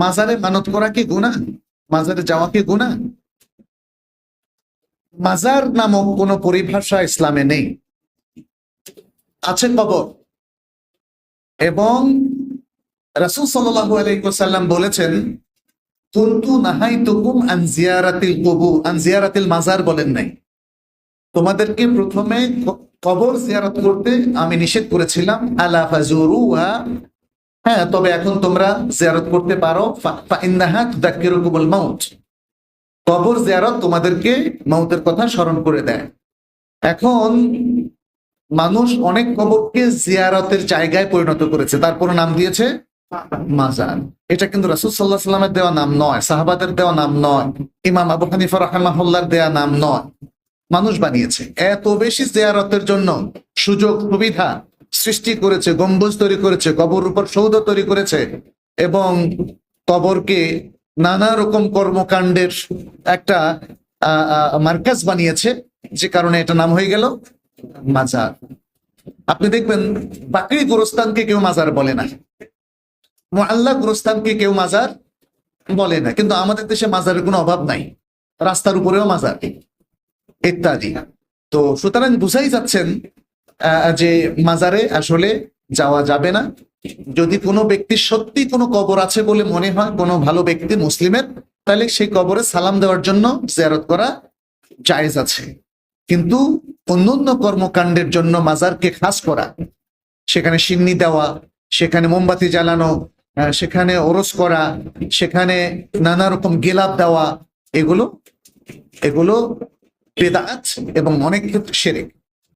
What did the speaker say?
মাজারে মানত করা কি গুনাহ? মাজারে যাওয়া কি গুনাহ? মাজার নামক কোন পরিভাষা ইসলামে নেই। আছে কবর, এবং রাসূল সাল্লাল্লাহু আলাইহি ওয়াসাল্লাম বলেছেন, কুনতু নাহাইতুকুম আন জিয়ারাতিল কুবুর, আন জিয়ারাতিল মাজার বলেন নাই। তোমাদেরকে প্রথমে কবর জিয়ারত করতে আমি নিষেধ করেছিলাম, আলা ফাজুরুহা, হ্যাঁ তবে এখন তোমরা জিয়ারত করতে পারো, ফাইন্নাহা তুযাক্কিরুকুমুল মাউত, কবর জিয়ারত তোমাদেরকে মউতের কথা স্মরণ করে দেয়। এখন মানুষ অনেক কবরকে জিয়ারতের জায়গায় পরিণত করেছে, তারপর নাম দিয়েছে মাজার। এটা কিন্তু রাসূল সাল্লাল্লাহু আলাইহি ওয়াসাল্লামের দেওয়া নাম নয়, সাহাবাদের দেওয়া নাম নয়, ইমাম আবু হানিফা রাহিমাহুল্লাহর দেওয়া নাম নয়, মানুষ বানিয়েছে। এত বেশি জিয়ারতের জন্য সুযোগ সুবিধা সৃষ্টি করেছে, গম্বুজ তৈরি করেছে, কবর উপর সৌধ তৈরি করেছে, এবং কবরকে নানা রকম কর্মকাণ্ডের একটা মার্কাজ বানিয়েছে, যে কারণে এটা নাম হয়ে গেল মাজার। আপনি দেখবেন বাকরি গোরস্থানকে কেউ মাজার বলে না, মুআল্লা গোরস্থানকে কেউ মাজার বলে না, কিন্তু আমাদের দেশে মাজারের কোনো অভাব নাই, রাস্তার উপরেও মাজার ইত্যাদি। তো সুতরাং বুঝাই যাচ্ছেন যে মাজারে আসলে যাওয়া যাবে না। যদি কোনো ব্যক্তির সত্যি কোনো কবর আছে বলে মনে হয়, কোনো ভালো ব্যক্তি মুসলিমের, তাহলে সেই কবরে সালাম দেওয়ার জন্য জিয়ারত করা জায়েজ আছে। কিন্তু অন্যান্য কর্মকাণ্ডের জন্য মাজারকে খাস করা, সেখানে সিন্নি দেওয়া, সেখানে মোমবাতি জ্বালানো, সেখানে ওরস করা, সেখানে নানা রকম গেলাপ দেওয়া, এগুলো বেদাত এবং অনেক ক্ষেত্রে শিরক।